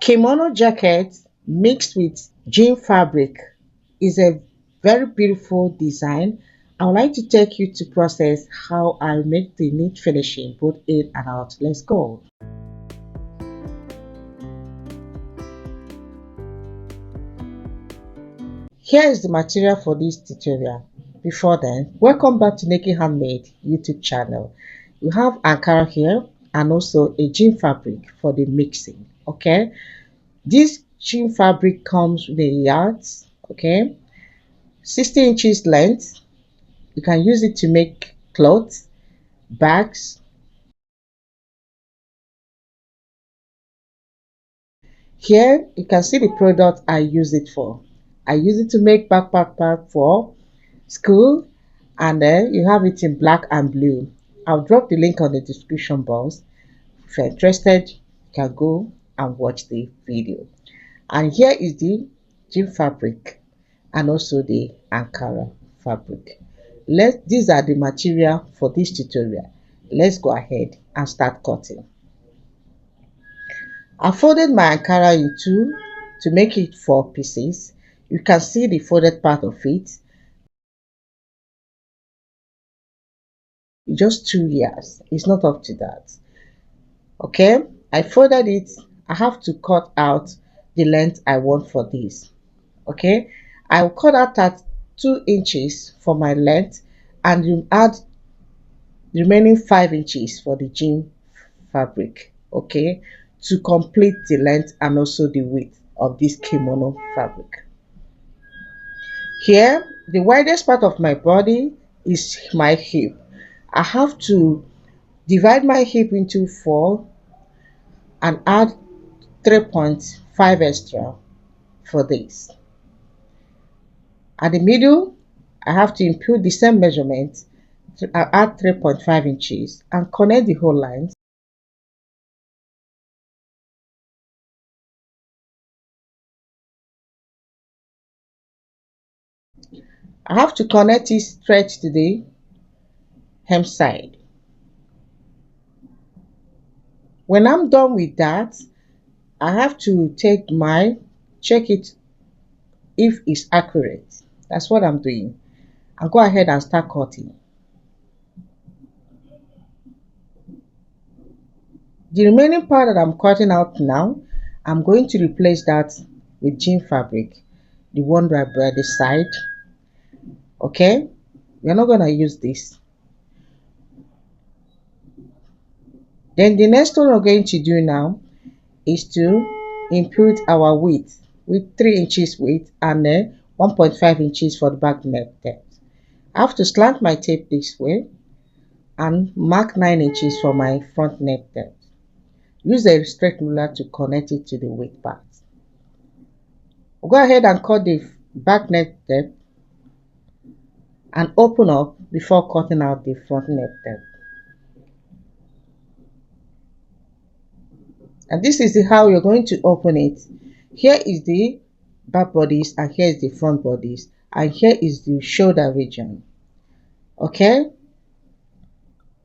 Kimono jacket mixed with jean fabric is a very beautiful design. I would like to take you to process how I make the neat finishing both in and out. Let's go. Here is the material for this tutorial. Before then, welcome back to Naked Handmade YouTube channel. You have Ankara here and also a jean fabric for the mixing. Okay, this jean fabric comes with a yard. Okay, 60 inches length. You can use it to make clothes, bags. Here you can see the product I use it for. I use it to make backpack for school, and then you have it in black and blue. I'll drop the link on the description box. If you're interested, you can go and watch the video. And here is the jean fabric and also the Ankara fabric. These are the material for this tutorial. Let's go ahead and start cutting. I folded my Ankara in two to make it 4 pieces. You can see the folded part of it. Just 2 years. It's not up to that. Okay, I folded it. I have to cut out the length I want for this. Okay, I will cut out at 2 inches for my length, and you add the remaining 5 inches for the jean fabric. Okay, to complete the length and also the width of this kimono fabric. Here, the widest part of my body is my hip. I have to divide my hip into 4 and add 3.5 extra for this. At the middle, I have to input the same measurement to add 3.5 inches and connect the whole lines. I have to connect it straight to the hem side. When I'm done with that, I have to check it if it's accurate. That's what I'm doing. I'll go ahead and start cutting. The remaining part that I'm cutting out now, I'm going to replace that with jean fabric, the one right by the side. Okay, we're not going to use this. Then the next one we're going to do now is to input our width with 3 inches width and then 1.5 inches for the back neck depth. I have to slant my tape this way and mark 9 inches for my front neck depth. Use a straight ruler to connect it to the width part. We'll go ahead and cut the back neck depth and open up before cutting out the front neck depth. And this is how you're going to open it. Here is the back bodies and here is the front bodies and here is the shoulder region. Okay,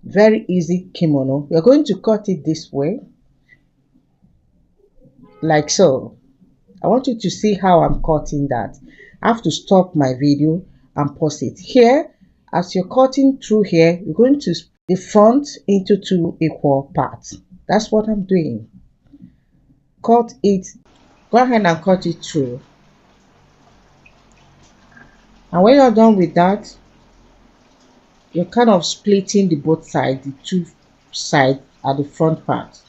very easy kimono. We're going to cut it this way, like so. I want you to see how I'm cutting that. I have to stop my video and pause it. Here, as you're cutting through here, you're going to split the front into 2 equal parts. That's what I'm doing. Cut it, go ahead and cut it through. And when you're done with that, you're kind of splitting the both sides, the 2 sides at the front part.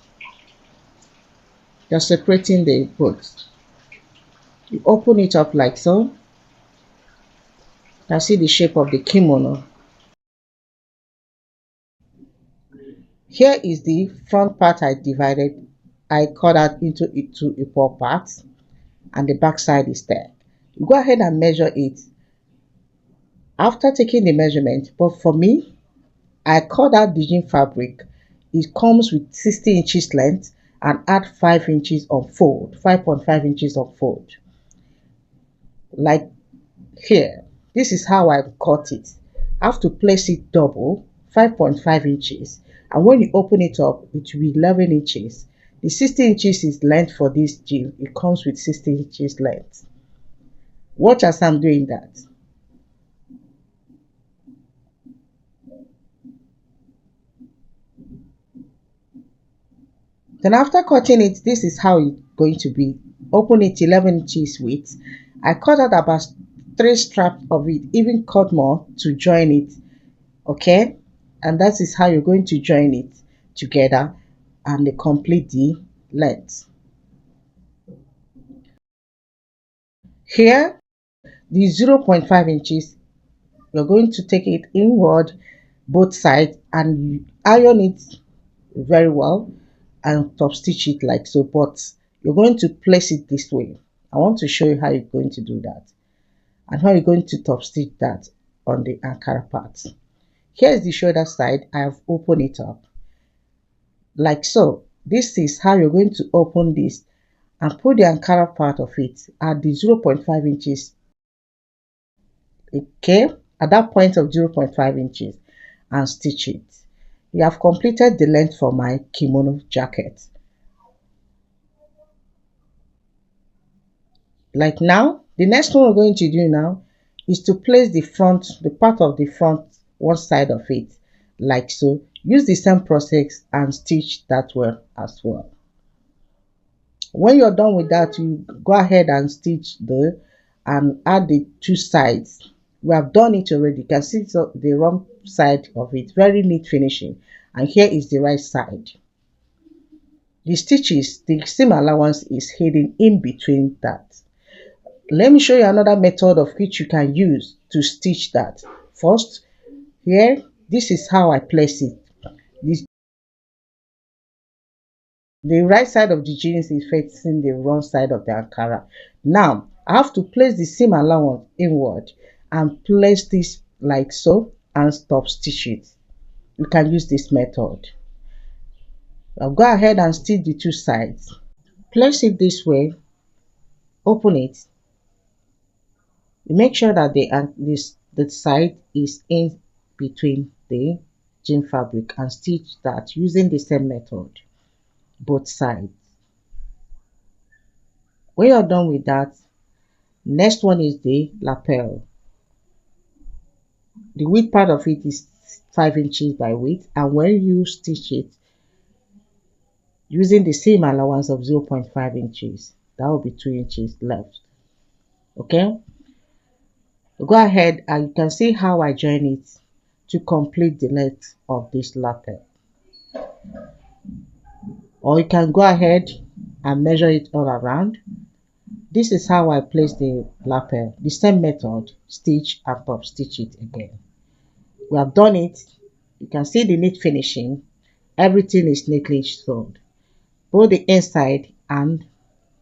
You're separating the both. You open it up like so. You can see the shape of the kimono. Here is the front part I cut out into 2 equal parts, and the back side is there. You go ahead and measure it after taking the measurement, but for me, I cut out the jean fabric. It comes with 60 inches length and add 5 inches on fold, 5.5 inches on fold. Like here, this is how I cut it. I have to place it double, 5.5 inches, and when you open it up, it will be 11 inches. The 60 inches is length for this jean. It comes with 60 inches length. Watch as I'm doing that. Then after cutting it, this is how it's going to be. Open it 11 inches width. I cut out about 3 straps of it, even cut more to join it. Okay, and that is how you're going to join it together and complete the length. Here, the 0.5 inches, you're going to take it inward both sides and iron it very well and top stitch it like so, but you're going to place it this way. I want to show you how you're going to do that and how you're going to top stitch that on the Ankara part. Here's the shoulder side. I have opened it up like so. This is how you're going to open this and put the Ankara part of it at the 0.5 inches. Okay, at that point of 0.5 inches and stitch it. You have completed the length for my kimono jacket. Like now, the next one we're going to do now is to place the part of the front, one side of it, like so. Use the same process and stitch that well as well. When you're done with that, you go ahead and stitch and add the 2 sides. We have done it already. You can see the wrong side of it. Very neat finishing. And here is the right side. The stitches, the seam allowance is hidden in between that. Let me show you another method of which you can use to stitch that. First, here, this is how I place it. The right side of the jeans is facing the wrong side of the Ankara. Now, I have to place the seam allowance inward and place this like so and stop stitch it. You can use this method. I'll go ahead and stitch the 2 sides. Place it this way, open it. You make sure that the side is in between the jean fabric and stitch that using the same method, both sides. When you're done with that, next one is the lapel. The width part of it is 5 inches by width, and when you stitch it using the same allowance of 0.5 inches, that will be 2 inches left. Okay, go ahead and you can see how I join it to complete the length of this lapel. Or you can go ahead and measure it all around. This is how I place the lapel. The same method, stitch and top stitch it again. We have done it. You can see the neat finishing. Everything is neatly sewn. Both the inside and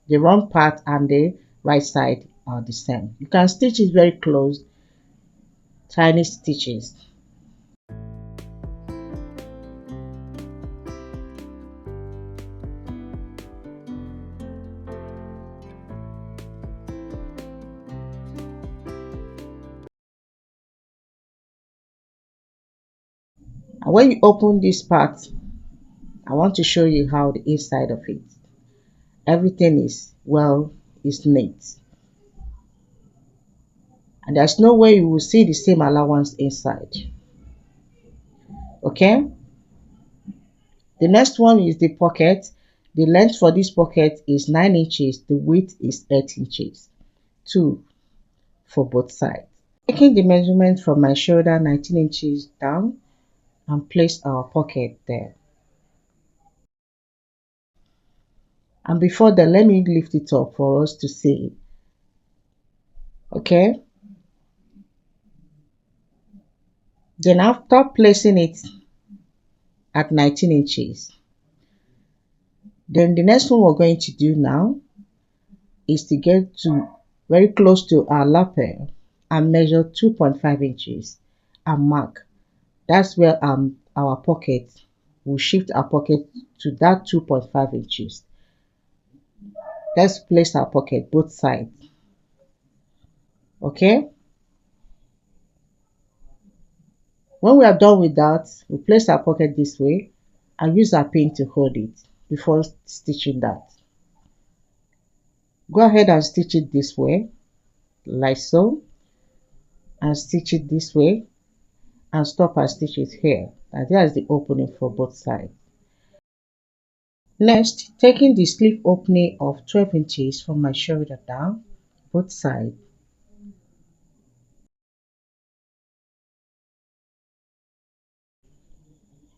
the wrong part and the right side are the same. You can stitch it very close, tiny stitches. And when you open this part, I want to show you how the inside of it. Everything is neat. And there's no way you will see the same allowance inside. Okay? The next one is the pocket. The length for this pocket is 9 inches. The width is 8 inches. 2 for both sides. Taking the measurement from my shoulder 19 inches down and place our pocket there. And before that, let me lift it up for us to see. Okay? Then after placing it at 19 inches, then the next one we're going to do now is to get to very close to our lapel and measure 2.5 inches and mark. That's where our pocket will shift our pocket to that 2.5 inches. Let's place our pocket both sides. Okay? When we are done with that, we place our pocket this way and use our pin to hold it. before stitching that. Go ahead and stitch it this way, like so, and stitch it this way, and stop and stitch it here. And there's the opening for both sides. Next, taking the sleeve opening of 12 inches from my shoulder down, both sides.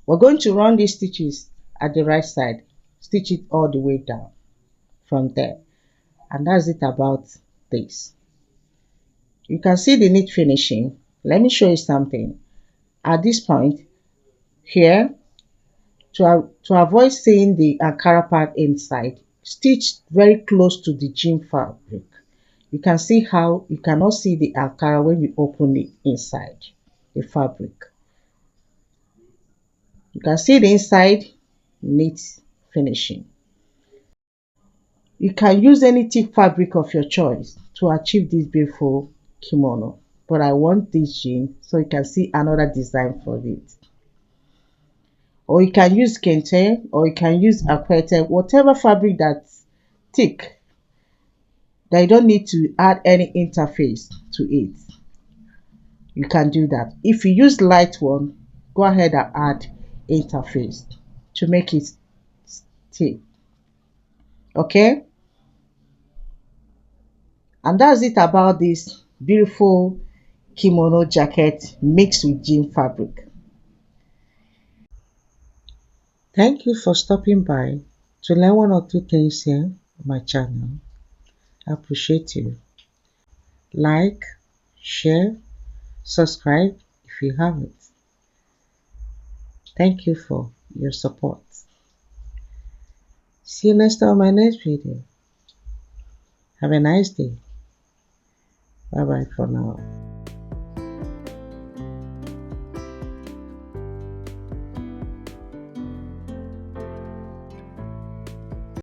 We're going to run these stitches at the right side, stitch it all the way down from there. And that's it about this. You can see the neat finishing. Let me show you something. At this point here, to avoid seeing the Ankara part inside, stitch very close to the jean fabric. You can see how you cannot see the Ankara when you open it inside the fabric. You can see the inside neat finishing. You can use any thick fabric of your choice to achieve this beautiful kimono, but I want this jean so you can see another design for it. Or you can use kente, or you can use aquete, whatever fabric that's thick that you don't need to add any interface to it. You can do that. If you use light one, go ahead and add interface to make it thick. Okay? And that's it about this beautiful kimono jacket mixed with jean fabric. Thank you for stopping by to learn one or two things here on my channel. I appreciate you. Like, share, subscribe if you haven't. Thank you for your support. See you next time on my next video. Have a nice day. Bye bye for now.